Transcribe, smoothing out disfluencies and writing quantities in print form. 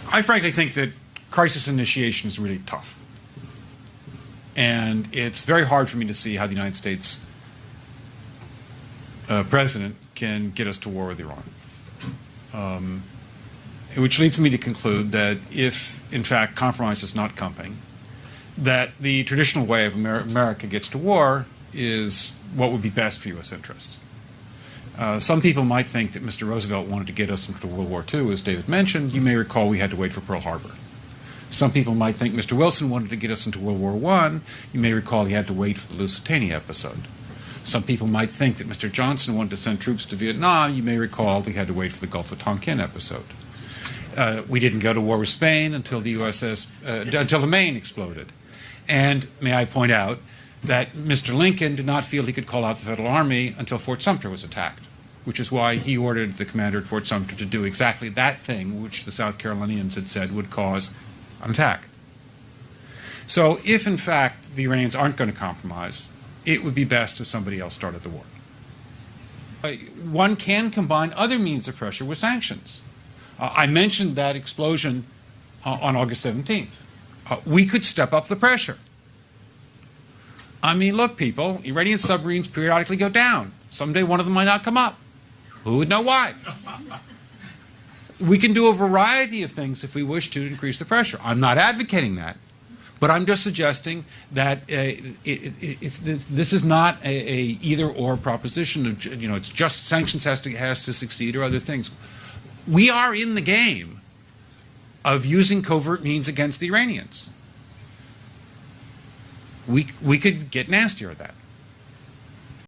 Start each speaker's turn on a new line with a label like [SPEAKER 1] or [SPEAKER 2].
[SPEAKER 1] I frankly think that crisis initiation is really tough. And it's very hard for me to see how the United States president can get us to war with Iran. Which leads me to conclude that if, in fact, compromise is not coming, that the traditional way of America gets to war is what would be best for U.S. interests. Some people might think that Mr. Roosevelt wanted to get us into World War II, as David mentioned. You may recall we had to wait for Pearl Harbor. Some people might think Mr. Wilson wanted to get us into World War I. You may recall he had to wait for the Lusitania episode. Some people might think that Mr. Johnson wanted to send troops to Vietnam. You may recall he had to wait for the Gulf of Tonkin episode. We didn't go to war with Spain until the until the Maine exploded. And may I point out that Mr. Lincoln did not feel he could call out the Federal Army until Fort Sumter was attacked, which is why he ordered the commander at Fort Sumter to do exactly that thing which the South Carolinians had said would cause an attack. So if, in fact, the Iranians aren't going to compromise, it would be best if somebody else started the war. One can combine other means of pressure with sanctions. I mentioned that explosion on August 17th. We could step up the pressure. I mean, look, people, Iranian submarines periodically go down. Someday one of them might not come up. Who would know why? We can do a variety of things if we wish to increase the pressure. I'm not advocating that, but I'm just suggesting that this is not a either-or proposition. Of, it's just sanctions has to succeed or other things. We are in the game of using covert means against the Iranians. We could get nastier at that.